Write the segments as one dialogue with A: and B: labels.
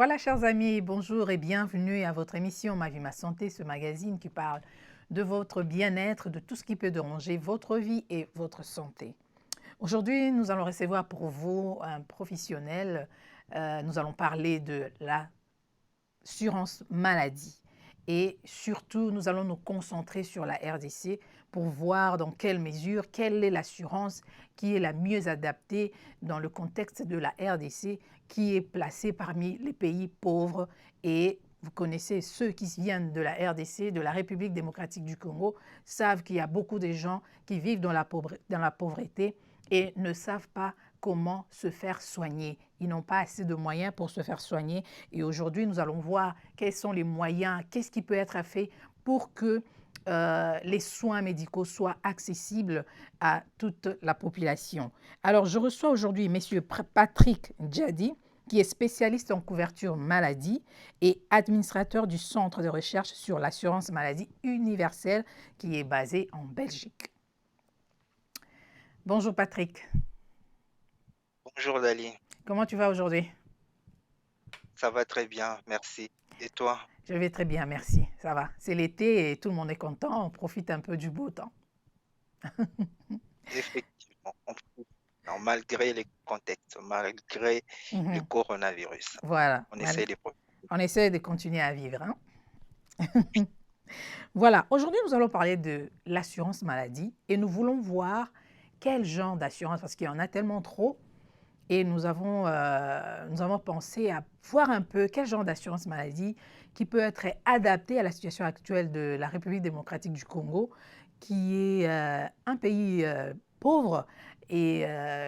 A: Voilà, chers amis, bonjour et bienvenue à votre émission Ma vie, ma santé, ce magazine qui parle de votre bien-être, de tout ce qui peut déranger votre vie et votre santé. Aujourd'hui, nous allons recevoir pour vous un professionnel. Nous allons parler de l'assurance maladie. Et surtout, nous allons nous concentrer sur la RDC pour voir dans quelle mesure, quelle est l'assurance qui est la mieux adaptée dans le contexte de la RDC, qui est placée parmi les pays pauvres. Et vous connaissez ceux qui viennent de la RDC, de la République démocratique du Congo, savent qu'il y a beaucoup de gens qui vivent dans la pauvreté et ne savent pas comment se faire soigner. Ils n'ont pas assez de moyens pour se faire soigner. Et aujourd'hui, nous allons voir quels sont les moyens, qu'est-ce qui peut être fait pour que les soins médicaux soient accessibles à toute la population. Alors, je reçois aujourd'hui M. Patrick Djadi, qui est spécialiste en couverture maladie et administrateur du Centre de recherche sur l'assurance maladie universelle qui est basé en Belgique. Bonjour Patrick.
B: Bonjour Dali,
A: Comment tu vas aujourd'hui?
B: ça va très bien, merci. Et toi?
A: Je vais très bien, merci. Ça va. C'est l'été et tout le monde est content. On profite un peu du beau temps.
B: Effectivement, malgré les contextes, malgré le
A: Mhm.
B: coronavirus,
A: Voilà.
B: on essaie de profiter.
A: On essaie de continuer à vivre, hein. Voilà. Aujourd'hui, nous allons parler de l'assurance maladie et nous voulons voir quel genre d'assurance, parce qu'il y en a tellement trop, et nous avons pensé à voir un peu quel genre d'assurance maladie qui peut être adapté à la situation actuelle de la République démocratique du Congo, qui est un pays pauvre. Et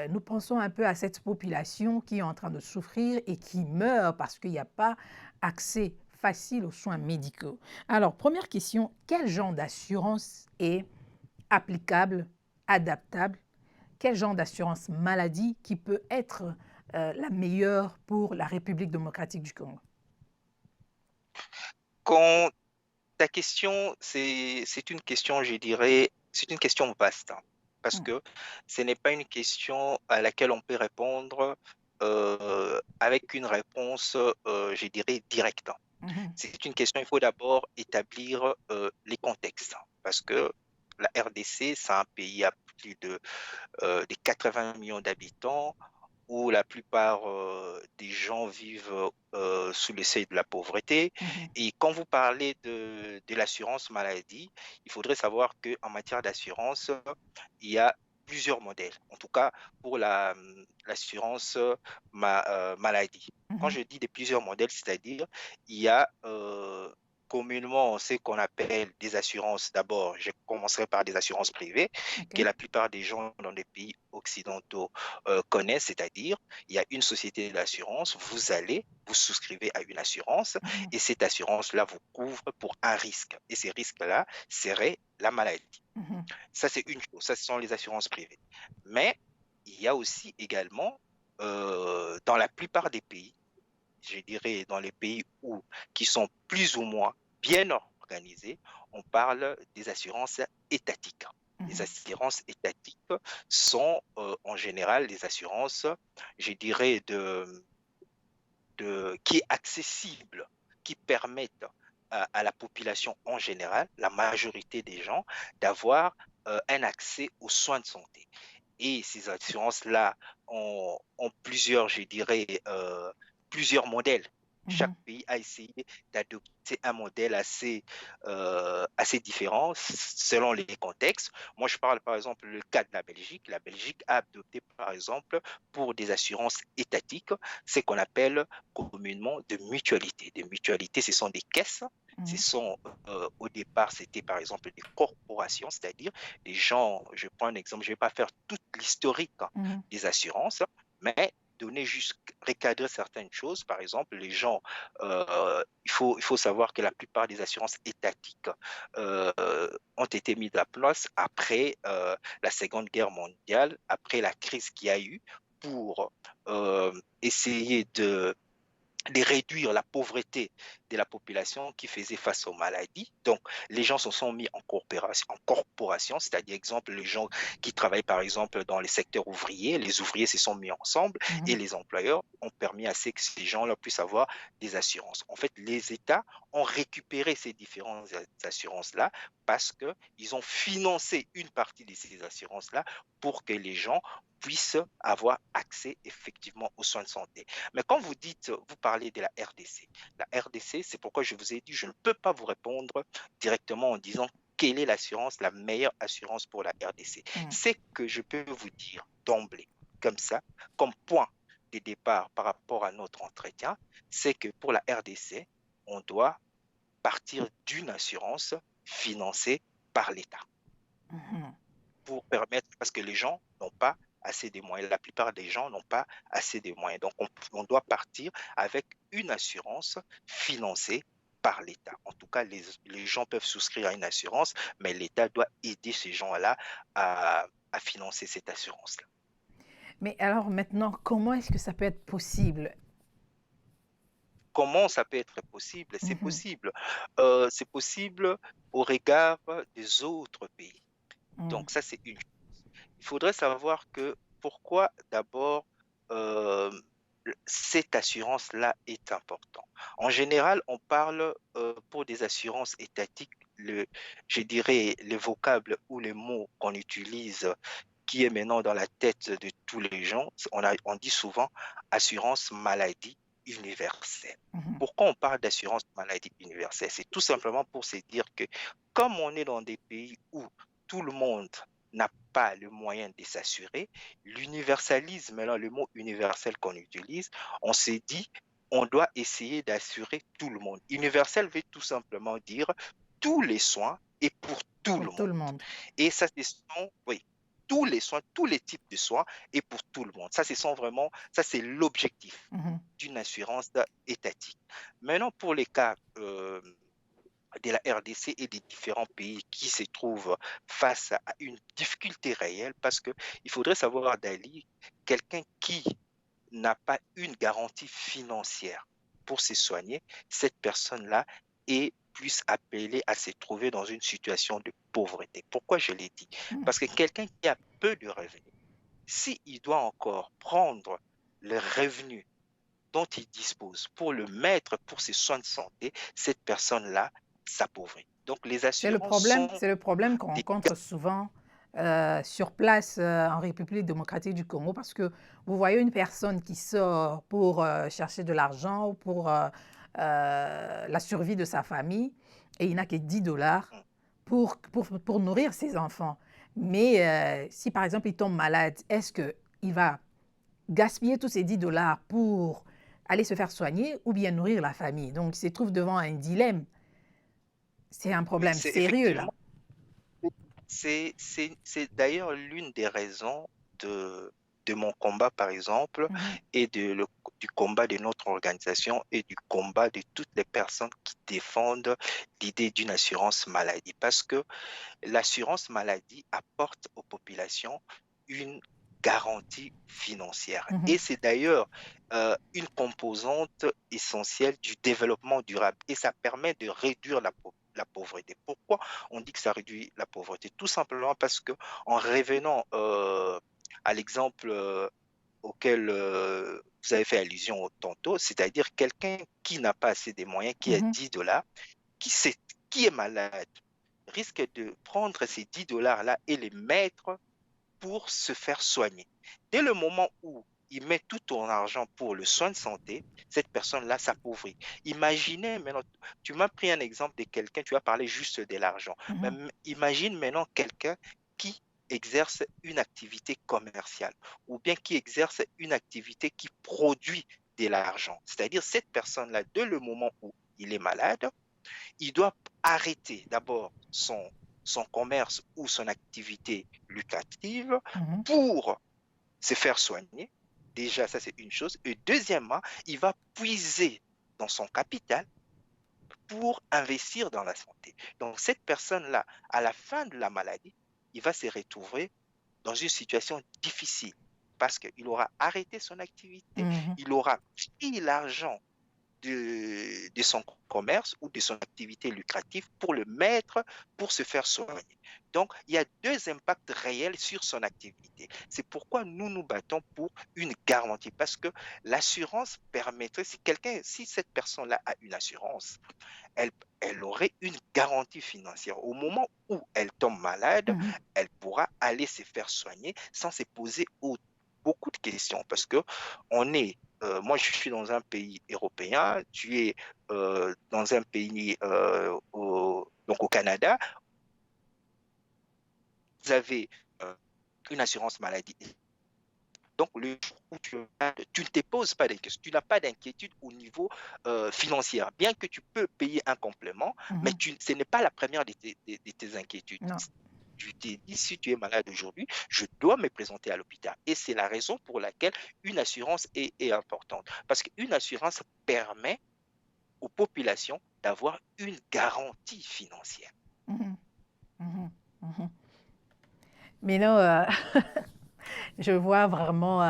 A: nous pensons un peu à cette population qui est en train de souffrir et qui meurt parce qu'il n'y a pas accès facile aux soins médicaux. Alors, première question, quel genre d'assurance est applicable, adaptable? Quel genre d'assurance maladie qui peut être la meilleure pour la République démocratique du Congo?
B: Quand ta question, c'est une question, je dirais, c'est une question vaste, hein, parce
A: Mm.
B: que ce n'est pas une question à laquelle on peut répondre avec une réponse, je dirais, directe.
A: Mhm.
B: C'est une question, il faut d'abord établir les contextes, parce que la RDC, c'est un pays à plus de 80 millions d'habitants, où la plupart des gens vivent sous le seuil de la pauvreté.
A: Mhm.
B: Et quand vous parlez de l'assurance maladie, il faudrait savoir qu'en matière d'assurance, il y a plusieurs modèles, en tout cas pour l'assurance maladie. Quand
A: Mhm.
B: je dis de plusieurs modèles, c'est-à-dire il y a communément ce qu'on appelle des assurances. D'abord, je commencerai par des assurances privées que
A: OK.
B: la plupart des gens dans les pays occidentaux connaissent, c'est-à-dire il y a une société d'assurance, vous allez, vous souscrivez à une assurance
A: Mhm.
B: et cette assurance-là vous couvre pour un risque. Et ces risques-là seraient la maladie.
A: Mhm.
B: Ça, c'est une chose, ça, ce sont les assurances privées. Mais il y a aussi également, dans la plupart des pays, je dirais dans les pays qui sont plus ou moins bien organisés, on parle des assurances étatiques. Les
A: Mhm.
B: assurances étatiques sont en général des assurances, je dirais, qui est accessible, qui permettent à la population en général, la majorité des gens, d'avoir un accès aux soins de santé. Et ces assurances-là ont plusieurs, je dirais, plusieurs modèles. Chaque
A: Mhm.
B: pays a essayé d'adopter un modèle assez différent selon les contextes. Moi, je parle par exemple le cas de la Belgique. La Belgique a adopté par exemple pour des assurances étatiques ce qu'on appelle communément de mutualité. Des mutualités, ce sont des caisses. Ce
A: Mhm.
B: sont, au départ, c'était par exemple des corporations, c'est-à-dire les gens, je prends un exemple, je ne vais pas faire toute l'historique
A: Mhm.
B: des assurances, mais donner juste, recadrer certaines choses. Par exemple, les gens, il faut savoir que la plupart des assurances étatiques ont été mises à place après la Seconde Guerre mondiale, après la crise qu'il y a eu, pour essayer de réduire la pauvreté de la population qui faisait face aux maladies. Donc, les gens se sont mis en corporation, c'est-à-dire, exemple, les gens qui travaillent, par exemple, dans les secteurs ouvriers, les ouvriers se sont mis ensemble et
A: Mhm.
B: les employeurs ont permis à ce que ces gens-là puissent avoir des assurances. En fait, les États ont récupéré ces différentes assurances-là parce qu'ils ont financé une partie de ces assurances-là pour que les gens puissent avoir accès effectivement aux soins de santé. Mais quand vous dites, vous parlez de la RDC, la RDC, c'est pourquoi je vous ai dit, je ne peux pas vous répondre directement en disant quelle est l'assurance, la meilleure assurance pour la RDC.
A: Mhm.
B: C'est que je peux vous dire d'emblée, comme ça, comme point de départ par rapport à notre entretien, c'est que pour la RDC, on doit partir d'une assurance financée par l'État
A: Mhm.
B: pour permettre, parce que les gens n'ont pas assez de moyens. La plupart des gens n'ont pas assez de moyens. Donc, on doit partir avec une assurance financée par l'État. En tout cas, les gens peuvent souscrire à une assurance, mais l'État doit aider ces gens-là à financer cette assurance-là.
A: Mais alors maintenant, comment est-ce que ça peut être possible?
B: Comment ça peut être possible?
A: Mhm.
B: C'est possible au regard des autres pays.
A: Mhm.
B: Donc, ça, c'est une. Il faudrait savoir que pourquoi d'abord euh, cette assurance-là est importante. En général, on parle pour des assurances étatiques, je dirais les vocables ou les mots qu'on utilise qui est maintenant dans la tête de tous les gens, on dit souvent assurance maladie universelle.
A: Mhm.
B: Pourquoi on parle d'assurance maladie universelle? C'est tout simplement pour se dire que comme on est dans des pays où tout le monde n'a pas le moyen de s'assurer, l'universalisme, là, le mot universel qu'on utilise, on s'est dit, on doit essayer d'assurer tout le monde. Universel veut tout simplement dire tous les soins et pour tout
A: Pour
B: le
A: tout
B: monde.
A: le monde.
B: Et ça, ce sont, oui, tous les soins, tous les types de soins et pour tout le monde. Ça, ce sont vraiment, ça, c'est l'objectif
A: Mhm.
B: d'une assurance étatique. Maintenant, pour les cas de la RDC et des différents pays qui se trouvent face à une difficulté réelle, parce que il faudrait savoir, Dali, quelqu'un qui n'a pas une garantie financière pour se soigner, cette personne-là est plus appelée à se trouver dans une situation de pauvreté. Pourquoi je l'ai dit?
A: Mhm.
B: Parce que quelqu'un qui a peu de revenus, s'il doit encore prendre le revenu dont il dispose pour le mettre pour ses soins de santé, cette personne-là s'appauvrit. Donc les assurances sont
A: C'est le problème qu'on
B: des.
A: rencontre souvent sur place en République démocratique du Congo parce que vous voyez une personne qui sort pour chercher de l'argent ou pour la survie de sa famille et il n'a que 10 dollars pour nourrir ses enfants. Mais si par exemple il tombe malade, est-ce qu'il va gaspiller tous ces 10 dollars pour aller se faire soigner ou bien nourrir la famille? Donc il se trouve devant un dilemme. C'est un
B: Oui,
A: problème
B: c'est
A: sérieux là.
B: effectivement. C'est d'ailleurs l'une des raisons de, de mon combat, par exemple,
A: Mhm.
B: et du combat de notre organisation et du combat de toutes les personnes qui défendent l'idée d'une assurance maladie. Parce que l'assurance maladie apporte aux populations une garantie financière.
A: Mhm.
B: Et c'est d'ailleurs une composante essentielle du développement durable. Et ça permet de réduire la pauvreté. Pourquoi on dit que ça réduit la pauvreté? Tout simplement parce que en revenant à l'exemple auquel vous avez fait allusion tantôt, c'est-à-dire quelqu'un qui n'a pas assez de moyens, qui a
A: Mhm.
B: 10 dollars, qui, sait, qui est malade, risque de prendre ces 10 dollars-là et les mettre pour se faire soigner. Dès le moment où il met tout ton argent pour le soin de santé, cette personne-là s'appauvrit. Imaginez maintenant, tu m'as pris un exemple de quelqu'un, tu as parlé juste de l'argent. Mais
A: Mhm.
B: imagine maintenant quelqu'un qui exerce une activité commerciale ou bien qui exerce une activité qui produit de l'argent. C'est-à-dire cette personne-là, dès le moment où il est malade, il doit arrêter d'abord son commerce ou son activité lucrative
A: Mhm.
B: pour se faire soigner. Déjà, ça c'est une chose. Et deuxièmement, il va puiser dans son capital pour investir dans la santé. Donc cette personne-là, à la fin de la maladie, il va se retrouver dans une situation difficile parce qu'il aura arrêté son activité,
A: Mhm.
B: il aura pris l'argent de son commerce ou de son activité lucrative pour le mettre pour se faire soigner. Donc, il y a deux impacts réels sur son activité. C'est pourquoi nous nous battons pour une garantie, parce que l'assurance permettrait, si cette personne-là a une assurance, elle, elle aurait une garantie financière. Au moment où elle tombe malade,
A: Mhm.
B: elle pourra aller se faire soigner sans se poser beaucoup de questions. Parce que moi, je suis dans un pays européen, tu es dans un pays, donc au Canada, vous avez une assurance maladie. Donc, le jour où tu ne te poses pas d'inquiétude, tu n'as pas d'inquiétude au niveau financier, bien que tu peux payer un complément, mais
A: Mhm.
B: ce n'est pas la première de tes inquiétudes.
A: Non.
B: Tu t'es dit, si tu es malade aujourd'hui, je dois me présenter à l'hôpital. Et c'est la raison pour laquelle une assurance est importante. Parce qu'une assurance permet aux populations d'avoir une garantie financière.
A: Mhm. Mhm. Mhm. Mais là, je vois vraiment,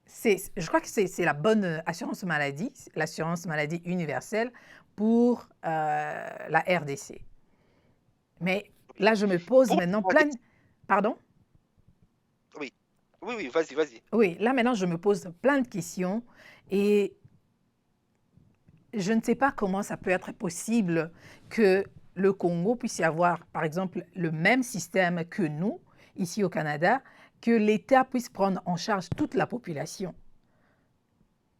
A: je crois que c'est la bonne assurance maladie, l'assurance maladie universelle pour la RDC. Mais
B: Oui.
A: là, je me pose
B: Pour
A: maintenant
B: la
A: plein... Pardon?
B: Oui, oui, oui, vas-y, vas-y.
A: Oui, là maintenant, je me pose plein de questions et je ne sais pas comment ça peut être possible que le Congo puisse y avoir, par exemple, le même système que nous, ici au Canada, que l'État puisse prendre en charge toute la population.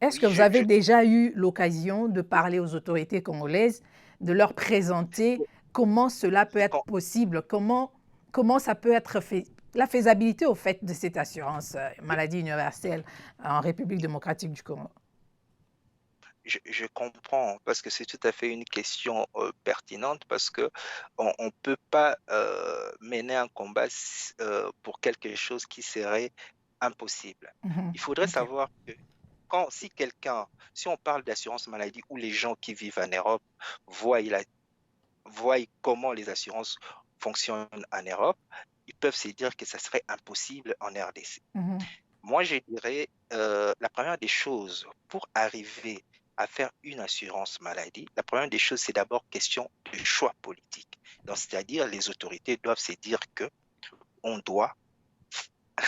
A: Est-ce
B: Oui,
A: que vous avez déjà eu l'occasion de parler aux autorités congolaises, de leur présenter comment cela peut être
B: quand-
A: possible, comment ça peut être fait, la faisabilité au fait de cette assurance maladie universelle en République démocratique du Congo?
B: je comprends parce que c'est tout à fait une question pertinente parce que on peut pas mener un combat pour quelque chose qui serait impossible.
A: Mhm.
B: Il faudrait
A: OK.
B: savoir que si on parle d'assurance maladie où les gens qui vivent en Europe voient, voient comment les assurances fonctionnent en Europe, ils peuvent se dire que ça serait impossible en RDC.
A: Mhm.
B: Moi, je dirais, la première des choses pour arriver à faire une assurance maladie, la première des choses, c'est d'abord question de choix politique. Donc, c'est-à-dire, les autorités doivent se dire que on doit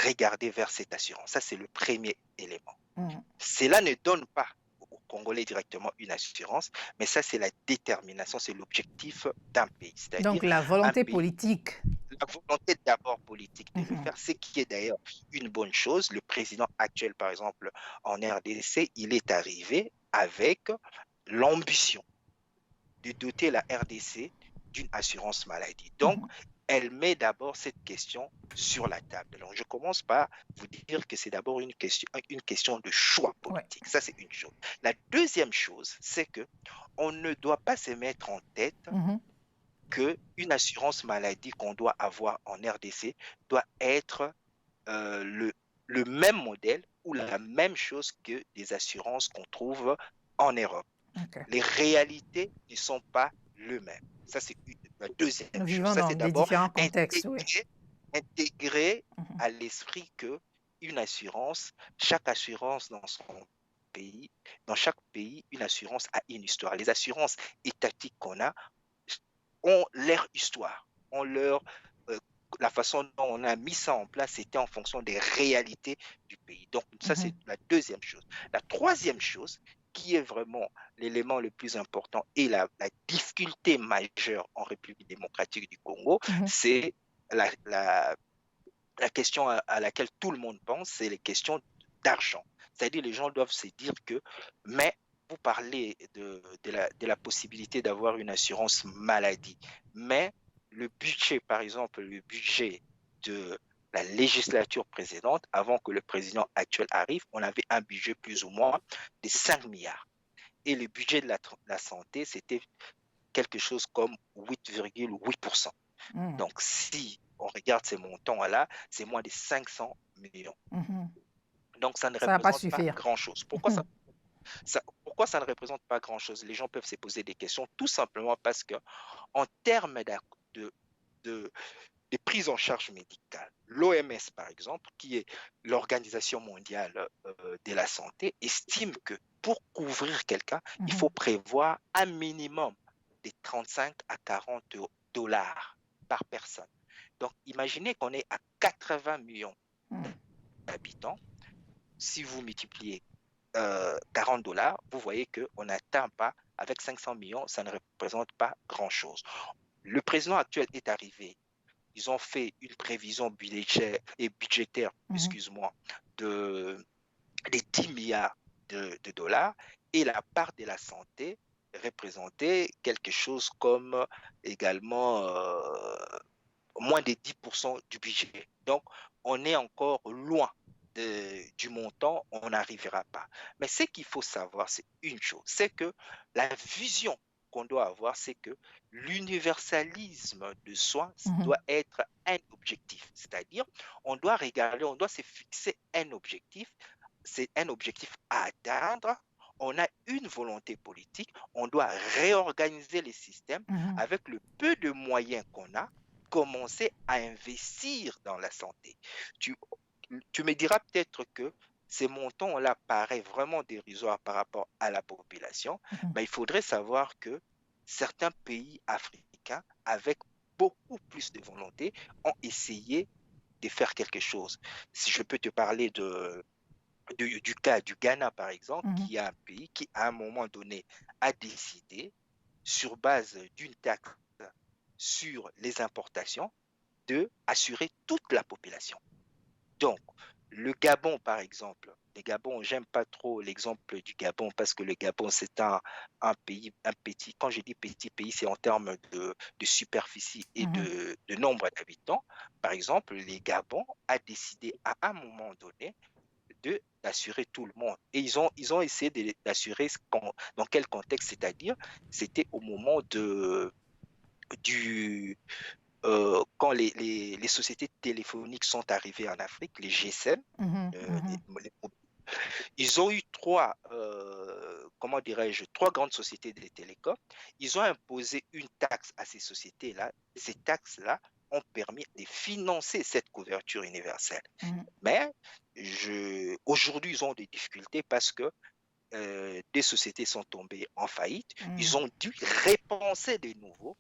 B: regarder vers cette assurance. Ça, c'est le premier élément.
A: Mhm.
B: Cela ne donne pas aux Congolais directement une assurance, mais ça, c'est la détermination, c'est l'objectif d'un pays. C'est-à-dire,
A: Donc la
B: un
A: volonté
B: pays
A: politique.
B: la volonté d'abord politique de le
A: Mhm.
B: faire, ce qui est d'ailleurs une bonne chose. Le président actuel, par exemple, en RDC, il est arrivé avec l'ambition de doter la RDC d'une assurance maladie. Donc,
A: Mhm.
B: elle met d'abord cette question sur la table. Alors, je commence par vous dire que c'est d'abord une question de choix
A: Ouais.
B: politique. Ça, c'est une chose. La deuxième chose, c'est que on ne doit pas se mettre en tête
A: Mhm.
B: qu'une assurance maladie qu'on doit avoir en RDC doit être le même modèle ou la même chose que des assurances qu'on trouve en Europe.
A: OK.
B: Les réalités ne sont pas les mêmes. Ça, c'est la
A: Nous
B: deuxième chose.
A: vivons
B: Ça,
A: dans
B: c'est
A: des
B: d'abord
A: différents contextes, oui.
B: intégrer
A: Mhm.
B: à l'esprit que une assurance, chaque assurance dans son pays, dans chaque pays, une assurance a une histoire. Les assurances étatiques qu'on a ont leur histoire, ont euh, la façon dont on a mis ça en place, c'était en fonction des réalités du pays. Donc, ça,
A: Mhm.
B: c'est la deuxième chose. La troisième chose, qui est vraiment l'élément le plus important et la difficulté majeure en République démocratique du Congo,
A: Mhm.
B: c'est la, la, la question à laquelle tout le monde pense, c'est les questions d'argent. C'est-à-dire les gens doivent se dire que, mais vous parlez de la possibilité d'avoir une assurance maladie, mais le budget, par exemple, le budget de la législature précédente, avant que le président actuel arrive, on avait un budget plus ou moins de 5 milliards. Et le budget de la santé, c'était quelque chose comme 8,8%.
A: Mhm.
B: Donc, si on regarde ces montants-là, c'est moins de 500 millions.
A: Mhm.
B: Donc, ça ne
A: Ça ne va pas
B: représente pas
A: suffire.
B: grand-chose.
A: Mhm.
B: Pourquoi ça ne représente pas grand-chose? Les gens peuvent se poser des questions, tout simplement parce que, en termes de, de, de prise en charge médicale, l'OMS, par exemple, qui est l'Organisation mondiale de la santé, estime que pour couvrir quelqu'un, il
A: Mhm.
B: faut prévoir un minimum de 35 à 40 dollars par personne. Donc, imaginez qu'on est à 80 millions
A: Mhm.
B: d'habitants. Si vous multipliez 40 dollars, vous voyez qu'on n'atteint pas, avec 500 millions, ça ne représente pas grand-chose. Le président actuel est arrivé. Ils ont fait une prévision budgétaire,
A: Mhm.
B: excuse-moi, de, des 10 milliards de dollars et la part de la santé représentait quelque chose comme également moins de 10% du budget. Donc, on est encore loin du montant, on n'arrivera pas. Mais ce qu'il faut savoir, c'est une chose, c'est que la vision qu'on doit avoir, c'est que l'universalisme de soins
A: Mhm.
B: doit être un objectif. C'est-à-dire, on doit regarder, on doit se fixer un objectif, c'est un objectif à atteindre. On a une volonté politique, on doit réorganiser les systèmes
A: Mhm.
B: avec le peu de moyens qu'on a, commencer à investir dans la santé. Tu, tu me diras peut-être que ces montants-là paraissent vraiment dérisoires par rapport à la population,
A: Mhm.
B: mais il faudrait savoir que certains pays africains, avec beaucoup plus de volonté, ont essayé de faire quelque chose. Si je peux te parler du cas du Ghana, par exemple,
A: Mhm.
B: qui est un pays qui, à un moment donné, a décidé, sur base d'une taxe sur les importations, de assurer toute la population. Donc, le Gabon, par exemple, le Gabon, j'aime pas trop l'exemple du Gabon parce que le Gabon, c'est un pays, un petit, quand je dis petit pays, c'est en termes de superficie et
A: Mhm.
B: de nombre d'habitants. Par exemple, le Gabon a décidé à un moment donné d'assurer tout le monde. Et ils ont essayé d'assurer dans quel contexte, c'est-à-dire, c'était au moment du, quand les sociétés téléphoniques sont arrivées en Afrique, les GSM,
A: Mhm.
B: euh, les-
A: Mhm.
B: les- ils ont eu trois, comment dirais-je, trois grandes sociétés de télécom. Ils ont imposé une taxe à ces sociétés-là. Ces taxes-là ont permis de financer cette couverture universelle.
A: Mhm.
B: Mais aujourd'hui, ils ont des difficultés parce que des sociétés sont tombées en faillite. Ils
A: Mhm.
B: ont dû repenser de nouveau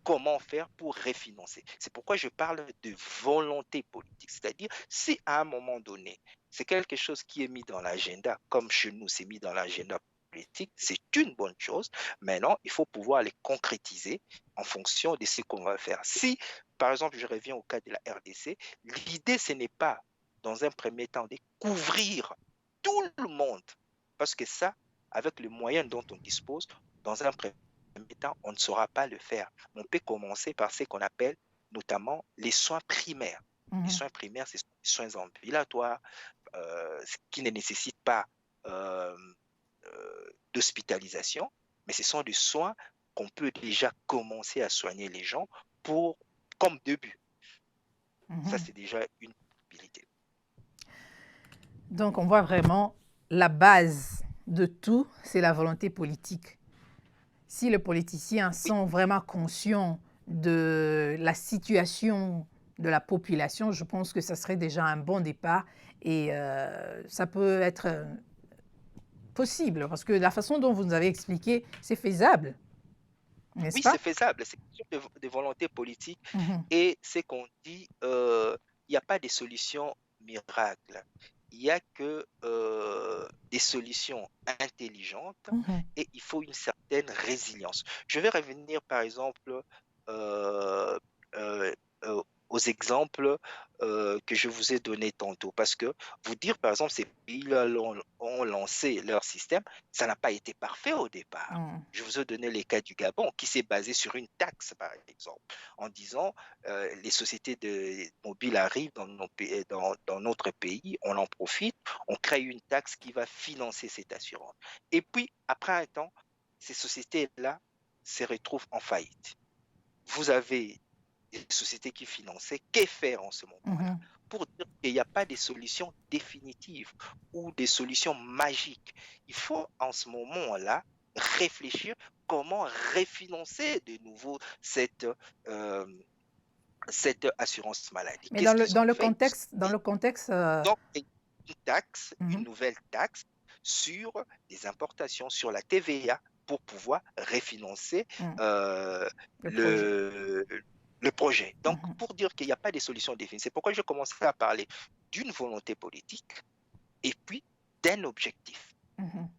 B: comment faire pour refinancer. C'est pourquoi je parle de volonté politique. C'est-à-dire, si à un moment donné, c'est quelque chose qui est mis dans l'agenda, comme chez nous, c'est mis dans l'agenda politique, c'est une bonne chose. Maintenant, il faut pouvoir les concrétiser en fonction de ce qu'on va faire. Si, par exemple, je reviens au cas de la RDC, l'idée, ce n'est pas, dans un premier temps, de couvrir tout le monde. Parce que ça, avec les moyens dont on dispose, dans un premier temps, on ne saura pas le faire. On peut commencer par ce qu'on appelle notamment les soins primaires. Les
A: Mhm.
B: soins primaires, ce sont des soins ambulatoires qui ne nécessitent pas euh, d'hospitalisation, mais ce sont des soins qu'on peut déjà commencer à soigner les gens pour, comme début. Ça,
A: Mhm.
B: c'est déjà une possibilité.
A: Donc, on voit vraiment la base de tout, c'est la volonté politique. Si les politiciens
B: Oui,
A: sont vraiment conscients de la situation de la population, je pense que ça serait déjà un bon départ et ça peut être possible parce que la façon dont vous nous avez expliqué, c'est faisable, n'est-ce
B: oui,
A: pas?
B: c'est faisable, c'est une question de volonté politique
A: Mhm.
B: et c'est qu'on dit, il n'y a pas de solution miracle. Il n'y a que des solutions intelligentes
A: Mhm.
B: et il faut une certaine résilience. Je vais revenir par exemple euh, euh, aux exemples que je vous ai donnés tantôt parce que vous dire par exemple ces pays-là ont lancé leur système, ça n'a pas été parfait au départ.
A: Mhm.
B: Je vous ai donné les cas du Gabon qui s'est basé sur une taxe, par exemple, en disant les sociétés mobiles arrivent dans notre pays, on en profite, on crée une taxe qui va financer cette assurance. Et puis, après un temps, ces sociétés-là se retrouvent en faillite. Vous avez des sociétés qui finançaient, que faire en ce moment-là?
A: Mhm.
B: Pour dire qu'il n'y a pas de solution définitive ou des solutions magiques. Il faut en ce moment-là réfléchir comment refinancer de nouveau euh, cette assurance maladie.
A: Mais
B: Qu'est-ce qu'ils
A: dans
B: ont
A: le
B: fait?
A: contexte, dans le contexte
B: Donc, une taxe, une
A: mhm.
B: nouvelle taxe sur les importations, sur la TVA, pour pouvoir refinancer
A: Mm.
B: euh,
A: Le projet.
B: le, le projet. Donc,
A: Mhm.
B: pour dire qu'il n'y a pas de solution définie, c'est pourquoi je commencerai à parler d'une volonté politique et puis d'un objectif.
A: Mhm.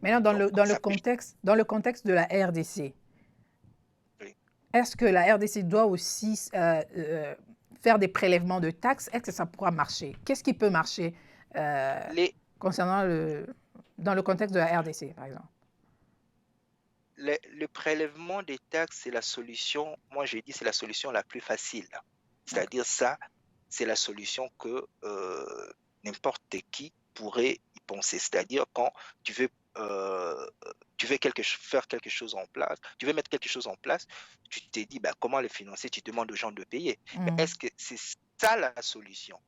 A: Maintenant,
B: Donc, ça peut...
A: dans le contexte de la RDC,
B: Oui.
A: est-ce que la RDC doit aussi faire des prélèvements de taxes? Est-ce que ça pourra marcher? Qu'est-ce qui peut marcher euh,
B: Les,
A: concernant dans le contexte de la RDC, par exemple?
B: le prélèvement des taxes, c'est la solution, moi j'ai dit, c'est la solution la plus facile.
A: D'accord.
B: C'est-à-dire ça, c'est la solution que n'importe qui pourrait y penser. C'est-à-dire quand tu veux, euh, tu veux faire quelque chose en place, tu veux mettre quelque chose en place, tu te dis bah, comment le financer, tu demandes aux gens de payer. Mais
A: Mm.
B: est-ce que c'est ça la solution?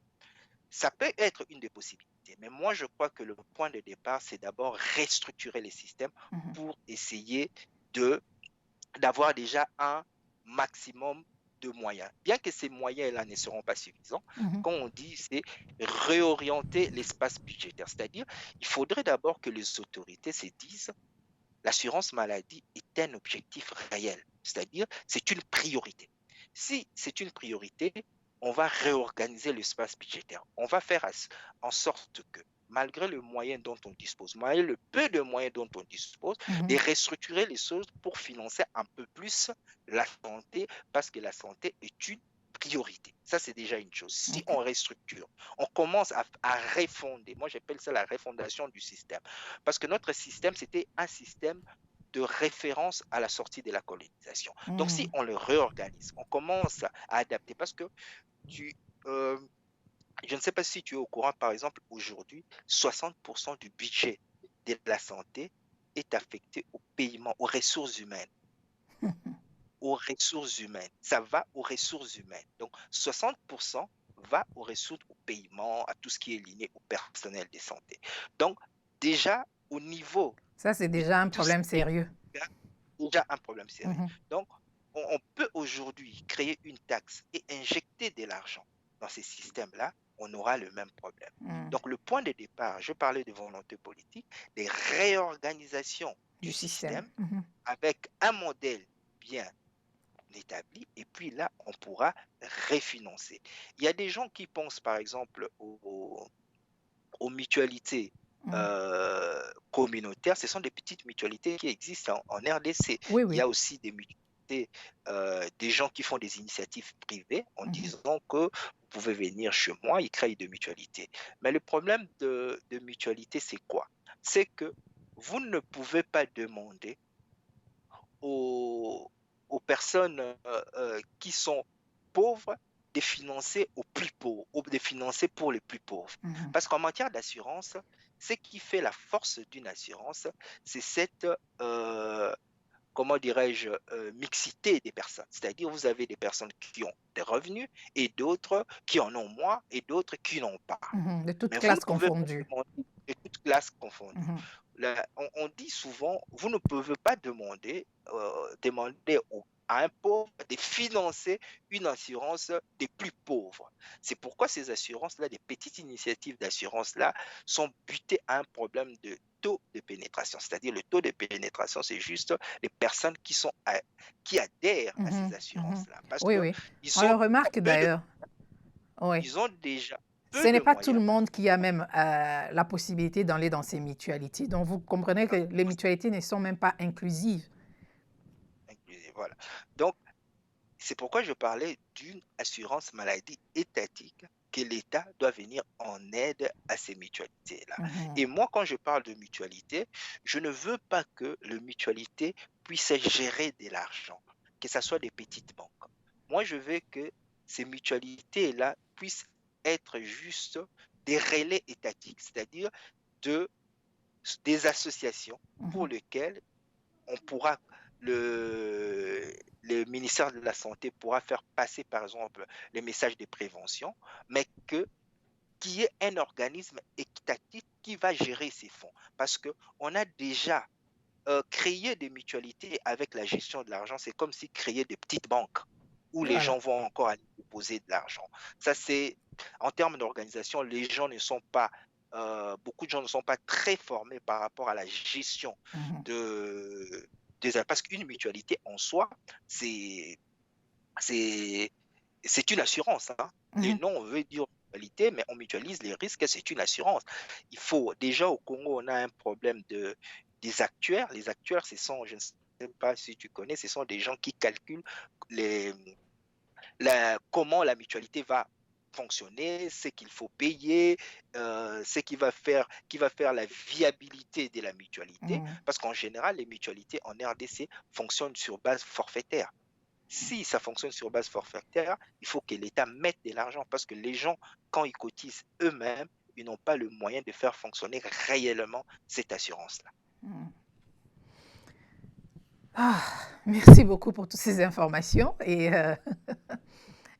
B: Ça peut être une des possibilités, mais moi je crois que le point de départ, c'est d'abord restructurer les systèmes
A: Mhm.
B: pour essayer de d'avoir déjà un maximum de moyens. Bien que ces moyens-là ne seront pas suffisants,
A: Mhm.
B: quand on dit c'est réorienter l'espace budgétaire, c'est-à-dire il faudrait d'abord que les autorités se disent l'assurance maladie est un objectif réel, c'est-à-dire c'est une priorité. Si c'est une priorité, on va réorganiser l'espace budgétaire. On va faire en sorte que, malgré le moyen dont on dispose, malgré le peu de moyens dont on dispose, de
A: Mhm.
B: restructurer les choses pour financer un peu plus la santé, parce que la santé est une priorité. Ça, c'est déjà une chose. Si
A: OK.
B: on restructure, on commence à refonder, moi j'appelle ça la refondation du système, parce que notre système, c'était un système de référence à la sortie de la colonisation. Donc, si
A: Mhm.
B: on le réorganise, on commence à adapter, parce que tu, euh, je ne sais pas si tu es au courant, par exemple, aujourd'hui, 60% du budget de la santé est affecté au paiement, aux ressources humaines. Aux ressources humaines. Ça va aux ressources humaines. Donc, 60% va aux ressources, au paiement, à tout ce qui est lié au personnel de santé. Donc, déjà, au niveau
A: Ça, c'est
B: de
A: déjà un
B: tout ce
A: problème
B: qui est
A: sérieux.
B: déjà un problème sérieux.
A: Mhm.
B: Donc, on peut aujourd'hui créer une taxe et injecter de l'argent dans ces systèmes-là, on aura le même problème.
A: Mm.
B: Donc, le point de départ, je parlais de volonté politique, des réorganisations du
A: Du système.
B: système
A: Mhm.
B: avec un modèle bien établi, et puis là, on pourra refinancer. Il y a des gens qui pensent, par exemple, aux mutualités
A: Mm.
B: communautaires. Ce sont des petites mutualités qui existent en RDC.
A: Oui,
B: Il y
A: oui.
B: a aussi des mutualités, des gens qui font des initiatives privées en
A: Mhm.
B: disant que vous pouvez venir chez moi, ils créent de mutualités. Mais le problème de mutualité, c'est quoi? C'est que vous ne pouvez pas demander aux, aux personnes qui sont pauvres de financer aux plus pauvres, ou de financer pour les plus pauvres.
A: Mhm.
B: Parce qu'en matière d'assurance, ce qui fait la force d'une assurance, c'est cette, comment dirais-je, mixité des personnes. C'est-à-dire, vous avez des personnes qui ont des revenus et d'autres qui en ont moins et d'autres qui n'ont pas.
A: Mhm. De toutes
B: Mais vous ne
A: classes
B: pouvez pas
A: confondues.
B: demander de toutes classes confondues.
A: Mhm.
B: On dit souvent, vous ne pouvez pas demander à un pauvre de financer une assurance des plus pauvres. C'est pourquoi ces assurances-là, des petites initiatives d'assurance-là, sont butées à un problème de taux de pénétration. C'est-à-dire le taux de pénétration, c'est juste les personnes qui adhèrent à ces
A: Mhm. Mhm.
B: assurances-là. Parce
A: Oui,
B: que
A: oui.
B: ils
A: On le
B: ont
A: remarque
B: peu de,
A: d'ailleurs. Oui.
B: ils ont déjà
A: Ce
B: peu
A: n'est
B: de
A: pas tout le
B: moyens.
A: monde qui a même la possibilité d'aller dans ces mutualités. Donc, vous comprenez que les mutualités ne sont même pas inclusives.
B: Voilà. Donc, c'est pourquoi je parlais d'une assurance maladie étatique que l'État doit venir en aide à ces mutualités-là.
A: Mhm.
B: Et moi, quand je parle de mutualité, je ne veux pas que le mutualité puisse gérer de l'argent, que ce soit des petites banques. Moi, je veux que ces mutualités-là puissent être juste des relais étatiques, c'est-à-dire de, des associations pour
A: Mhm.
B: lesquelles on pourra, le ministère de la Santé pourra faire passer, par exemple, les messages de prévention, mais qu'il y ait un organisme étatique qui va gérer ces fonds. Parce qu'on a déjà créé des mutualités avec la gestion de l'argent. C'est comme si créer des petites banques où les
A: Voilà.
B: gens vont encore aller déposer de l'argent. Ça, c'est, en termes d'organisation, les gens ne sont pas beaucoup de gens ne sont pas très formés par rapport à la gestion
A: Mhm.
B: de, parce qu'une mutualité en soi, c'est c'est c'est une assurance, hein. Les
A: Mhm.
B: noms veut dire mutualité, mais on mutualise les risques, c'est une assurance. Il faut déjà au Congo, on a un problème des actuaires. Les actuaires, ce sont, je ne sais pas si tu connais, ce sont des gens qui calculent les, comment la mutualité va fonctionner, ce qu'il faut payer, ce qui va faire la viabilité de la mutualité,
A: Mhm.
B: parce qu'en général, les mutualités en RDC fonctionnent sur base forfaitaire. Si ça fonctionne sur base forfaitaire, il faut que l'État mette de l'argent parce que les gens, quand ils cotisent eux-mêmes, ils n'ont pas le moyen de faire fonctionner réellement cette assurance-là.
A: Mhm. Ah, merci beaucoup pour toutes ces informations et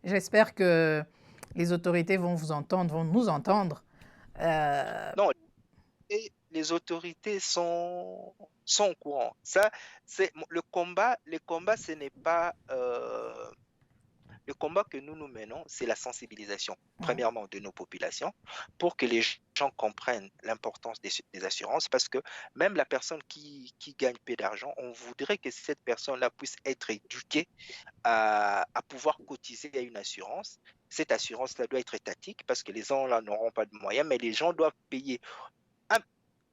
A: j'espère que les autorités vont vous entendre, vont nous entendre. Euh,
B: Non, et les autorités sont au courant. Ça, c'est le combat, ce n'est pas le combat que nous menons, c'est la sensibilisation,
A: ouais.
B: premièrement, de nos populations, pour que les gens comprennent l'importance des assurances, parce que même la personne qui gagne peu d'argent, on voudrait que cette personne-là puisse être éduquée à pouvoir cotiser à une assurance. Cette assurance-là doit être étatique, parce que les gens là n'auront pas de moyens, mais les gens doivent payer un,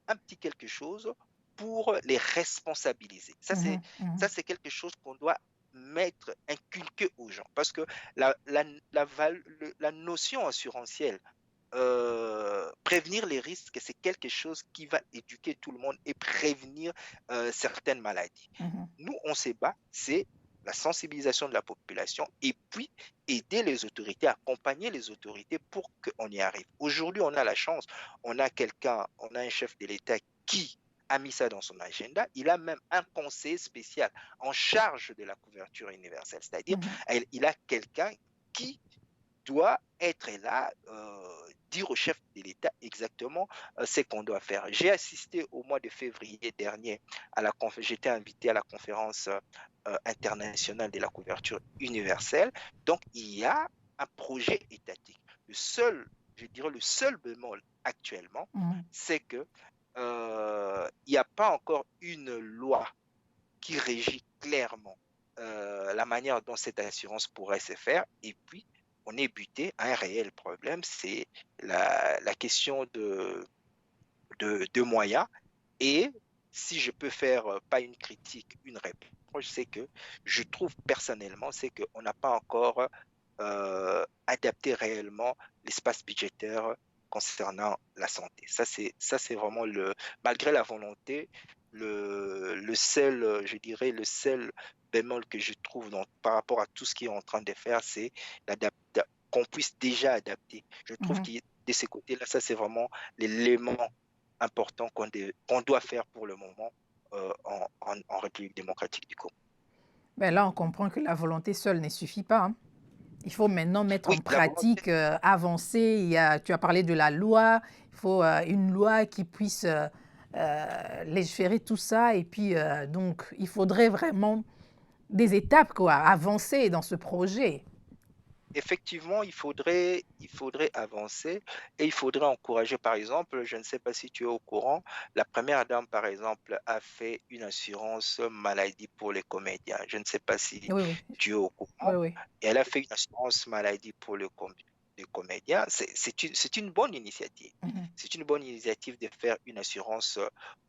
B: un petit quelque chose pour les responsabiliser.
A: Mhm. Mhm.
B: Ça, c'est quelque chose qu'on doit mettre, inculquer aux gens. Parce que la notion assurantielle, prévenir les risques, c'est quelque chose qui va éduquer tout le monde et prévenir certaines maladies.
A: Mhm.
B: Nous, on se bat, c'est la sensibilisation de la population et puis aider les autorités, accompagner les autorités pour qu'on y arrive. Aujourd'hui, on a la chance, on a un chef de l'État qui a mis ça dans son agenda. Il a même un conseiller spécial en charge de la couverture universelle, c'est-à-dire
A: Mhm.
B: il a quelqu'un qui doit être là, dire au chef de l'État exactement ce qu'on doit faire. J'ai assisté au mois de février dernier j'étais invité à la conférence internationale de la couverture universelle. Donc, il y a un projet étatique. Je dirais le seul bémol actuellement,
A: Mhm.
B: c'est que il n'y a pas encore une loi qui régit clairement la manière dont cette assurance pourrait se faire. Et puis, on est buté à un réel problème, c'est la question de moyens. Et si je peux faire pas une critique, une reproche, c'est que je trouve personnellement, c'est qu'on n'a pas encore adapté réellement l'espace budgétaire concernant la santé. Ça, c'est vraiment malgré la volonté, le seul, je dirais, le seul bémol que je trouve par rapport à tout ce qui est en train de faire, c'est qu'on puisse déjà adapter. Je trouve
A: Mhm.
B: que de ces côtés-là, ça, c'est vraiment l'élément important qu'on doit faire pour le moment en République démocratique du Congo.
A: Ben là, on comprend que la volonté seule ne suffit pas, hein. Il faut maintenant mettre
B: Oui,
A: en
B: la volonté,
A: pratique, avancer. Tu as parlé de la loi. Il faut une loi qui puisse légiférer tout ça. Et puis, donc, il faudrait vraiment des étapes, quoi, avancer dans ce projet.
B: effectivement, il faudrait avancer et il faudrait encourager, par exemple, je ne sais pas si tu es au courant, la première dame, par exemple, a fait une assurance maladie pour les comédiens. Je ne sais pas si
A: Oui, oui,
B: tu es au
A: oui,
B: courant.
A: oui.
B: Et elle a fait une assurance maladie pour les comédiens. C'est une bonne initiative.
A: Mhm.
B: C'est une bonne initiative de faire une assurance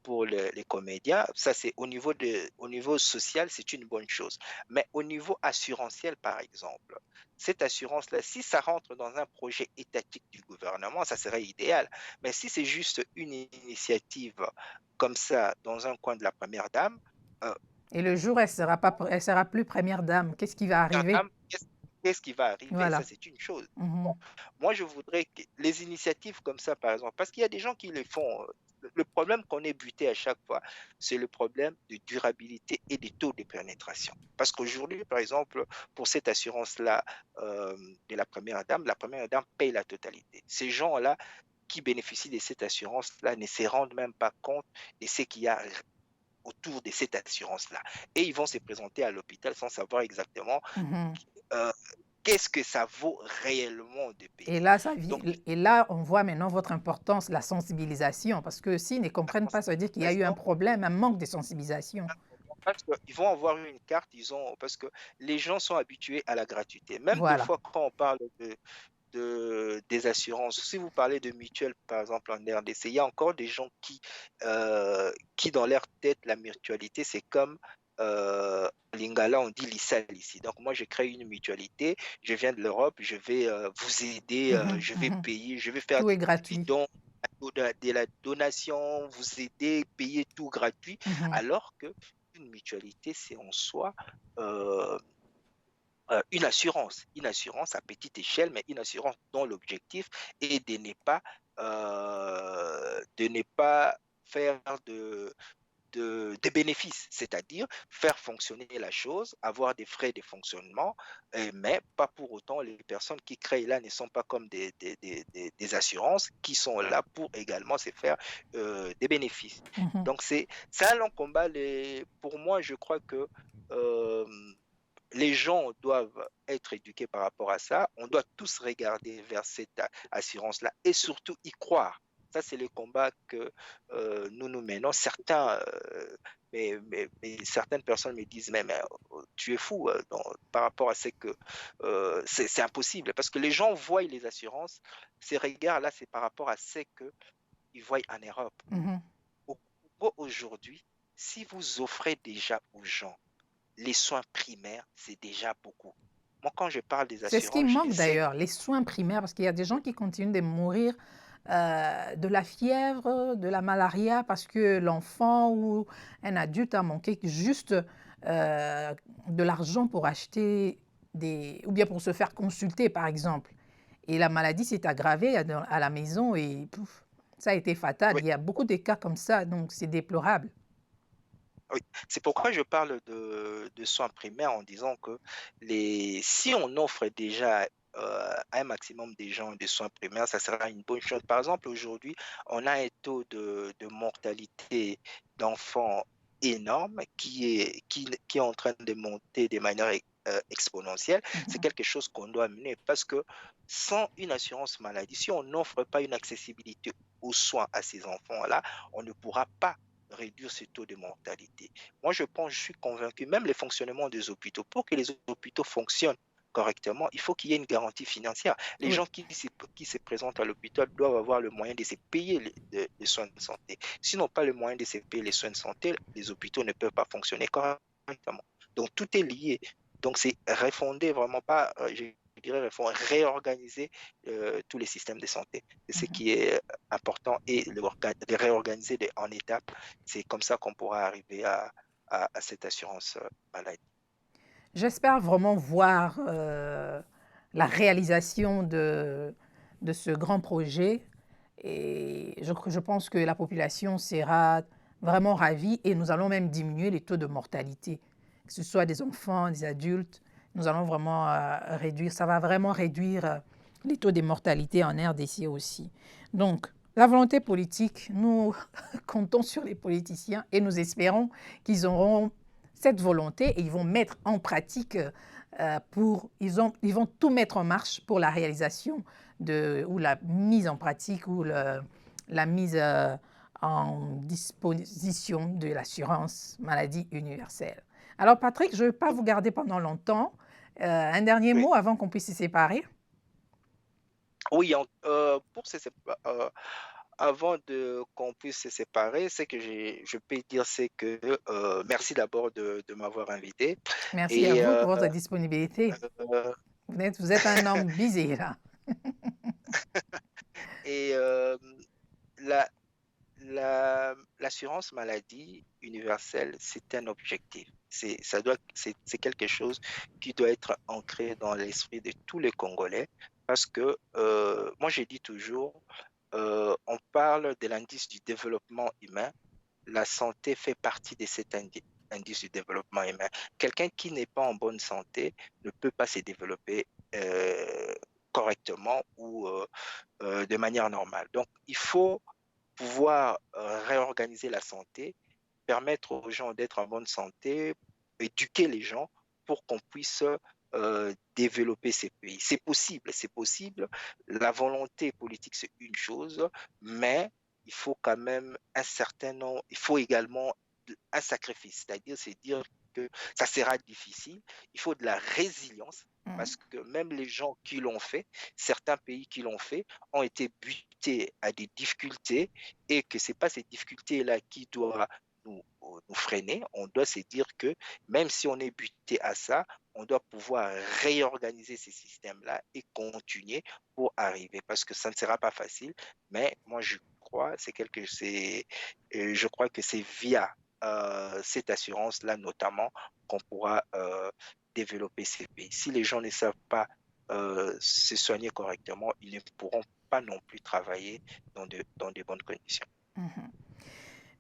B: pour les comédiens. Ça, c'est au niveau social, c'est une bonne chose. Mais au niveau assurantiel, par exemple, cette assurance-là, si ça rentre dans un projet étatique du gouvernement, ça serait idéal. Mais si c'est juste une initiative comme ça dans un coin de la première dame, euh,
A: Et le jour, elle sera plus première dame. Qu'est-ce qui va
B: première
A: arriver?
B: dame, qu'est-ce qui va arriver? Ça,
A: Voilà.
B: c'est une chose. Bon,
A: Mhm.
B: moi, je voudrais que les initiatives comme ça, par exemple, parce qu'il y a des gens qui les font. Le problème qu'on est buté à chaque fois, c'est le problème de durabilité et des taux de pénétration. Parce qu'aujourd'hui, par exemple, pour cette assurance-là de la première dame paye la totalité. Ces gens-là qui bénéficient de cette assurance-là ne se rendent même pas compte de ce qu'il y a autour de cette assurance-là. Et ils vont se présenter à l'hôpital sans savoir exactement
A: Mhm.
B: euh, qu'est-ce que ça vaut réellement de
A: Et
B: payer.
A: là,
B: Donc,
A: et là, on voit maintenant votre importance, la sensibilisation, parce que s'ils ne
B: la
A: comprennent pas, ça veut dire qu'il y a eu un
B: sensibilisation,
A: problème, un manque de sensibilisation.
B: parce qu'ils vont avoir une carte, parce que les gens sont habitués à la gratuité. Même des
A: Voilà.
B: fois, quand on parle des assurances, si vous parlez de mutuelle, par exemple en RDC, il y a encore des gens qui dans leur tête, la mutualité, c'est comme en Lingala, on dit l'ISAL ici. Donc moi, je crée une mutualité, je viens de l'Europe, je vais vous aider,
A: Mhm,
B: je vais
A: mhm.
B: payer, je vais faire
A: Tout est
B: des
A: gratuit.
B: dons, de la donation, vous aider, payer tout gratuit,
A: Mhm,
B: alors que une mutualité, c'est en soi euh, une assurance à petite échelle, mais une assurance dont l'objectif est de ne pas faire de bénéfices, c'est-à-dire faire fonctionner la chose, avoir des frais de fonctionnement, mais pas pour autant les personnes qui créent là ne sont pas comme des assurances qui sont là pour également se faire des bénéfices.
A: mhm,
B: Donc c'est un long combat. Pour moi, je crois que euh, les gens doivent être éduqués par rapport à ça. On doit tous regarder vers cette assurance-là et surtout y croire. Ça, c'est le combat que nous nous menons. Mais certaines personnes me disent, mais, tu es fou par rapport à ce que c'est impossible. Parce que les gens voient les assurances, ces regards-là, c'est par rapport à ce qu'ils voient en Europe.
A: mhm.
B: Au Congo aujourd'hui, si vous offrez déjà aux gens les soins primaires, c'est déjà beaucoup. Moi, quand je parle des
A: C'est ce qui
B: assurances, je
A: manque
B: sais
A: d'ailleurs, les soins primaires, parce qu'il y a des gens qui continuent de mourir de la fièvre, de la malaria, parce que l'enfant ou un adulte a manqué juste de l'argent pour acheter ou bien pour se faire consulter, par exemple. Et la maladie s'est aggravée à la maison et pouf, ça a été fatal.
B: oui,
A: Il y a beaucoup de cas comme ça, donc c'est déplorable.
B: oui. C'est pourquoi je parle de soins primaires en disant que si on offre déjà à un maximum des gens des soins primaires, ça sera une bonne chose. Par exemple, aujourd'hui, on a un taux de mortalité d'enfants énorme qui est en train de monter de manière exponentielle. C'est
A: Mhm.
B: quelque chose qu'on doit mener parce que sans une assurance maladie, si on n'offre pas une accessibilité aux soins à ces enfants-là, on ne pourra pas réduire ce taux de mortalité. Moi, je suis convaincu, même le fonctionnement des hôpitaux, pour que les hôpitaux fonctionnent correctement, il faut qu'il y ait une garantie financière. Les
A: Oui.
B: gens qui se présentent à l'hôpital doivent avoir le moyen de se payer les soins de santé. S'ils n'ont pas le moyen de se payer les soins de santé, les hôpitaux ne peuvent pas fonctionner correctement. Donc, tout est lié. Donc, c'est refonder vraiment pas, je dirais, réorganiser tous les systèmes de santé. C'est ce
A: Mhm.
B: qui est important et de réorganiser en étapes. C'est comme ça qu'on pourra arriver à cette assurance maladie.
A: J'espère vraiment voir la réalisation de ce grand projet et je pense que la population sera vraiment ravie et nous allons même diminuer les taux de mortalité, que ce soit des enfants, des adultes. Nous allons vraiment réduire, ça va vraiment réduire les taux de mortalité en RDC aussi. Donc, la volonté politique, nous comptons sur les politiciens et nous espérons qu'ils auront cette volonté et ils vont mettre en pratique ils vont tout mettre en marche pour la réalisation ou la mise en pratique ou la mise en disposition de l'assurance maladie universelle. Alors Patrick, je ne vais pas vous garder pendant longtemps. Un dernier
B: Oui,
A: mot avant qu'on puisse se séparer.
B: oui avant qu'on puisse se séparer, ce que je peux dire, c'est que merci d'abord de m'avoir invité.
A: Merci à
B: Et,
A: vous
B: euh,
A: pour votre disponibilité.
B: euh,
A: Vous êtes un homme busy là.
B: et la, l'assurance maladie universelle, c'est un objectif. C'est quelque chose qui doit être ancré dans l'esprit de tous les Congolais parce que moi, j'ai dit toujours, on parle de l'indice du développement humain. La santé fait partie de cet indice du développement humain. Quelqu'un qui n'est pas en bonne santé ne peut pas se développer correctement ou de manière normale. Donc, il faut pouvoir réorganiser la santé, permettre aux gens d'être en bonne santé, éduquer les gens pour qu'on puisse développer ces pays. C'est possible, c'est possible. La volonté politique, c'est une chose, mais il faut quand même un certain nombre, il faut également un sacrifice, c'est-à-dire c'est dire que ça sera difficile, il faut de la résilience,
A: Mhm.
B: parce que même les gens qui l'ont fait, certains pays qui l'ont fait, ont été butés à des difficultés et que ce n'est pas ces difficultés-là qui doivent nous freiner. On doit se dire que même si on est buté à ça, on doit pouvoir réorganiser ces systèmes-là et continuer pour arriver, parce que ça ne sera pas facile, mais moi je crois, je crois que c'est via cette assurance-là notamment qu'on pourra développer ces pays. Si les gens ne savent pas se soigner correctement, ils ne pourront pas non plus travailler dans de bonnes conditions.
A: Mhm.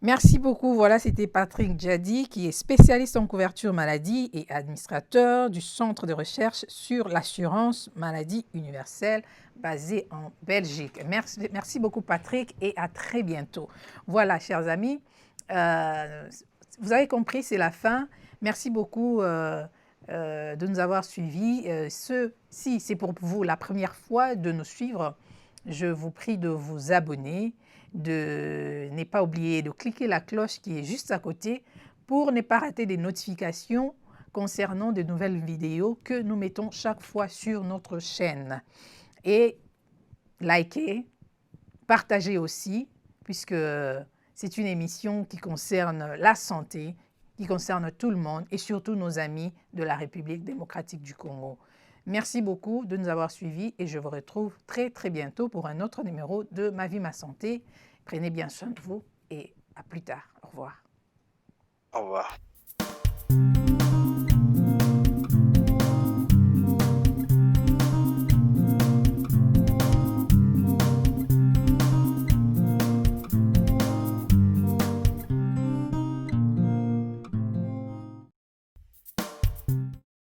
A: Merci beaucoup. Voilà, c'était Patrick Djadi, qui est spécialiste en couverture maladie et administrateur du Centre de recherche sur l'assurance maladie universelle basé en Belgique. Merci beaucoup, Patrick, et à très bientôt. Voilà, chers amis, euh, vous avez compris, c'est la fin. Merci beaucoup de nous avoir suivis. Si c'est pour vous la première fois de nous suivre, je vous prie de vous abonner, de ne pas oublier de cliquer la cloche qui est juste à côté pour ne pas rater des notifications concernant de nouvelles vidéos que nous mettons chaque fois sur notre chaîne. Et likez, partagez aussi, puisque c'est une émission qui concerne la santé, qui concerne tout le monde et surtout nos amis de la République démocratique du Congo. Merci beaucoup de nous avoir suivis et je vous retrouve très très bientôt pour un autre numéro de Ma vie, ma santé. Prenez bien soin de vous et à plus tard. Au revoir.
B: Au revoir.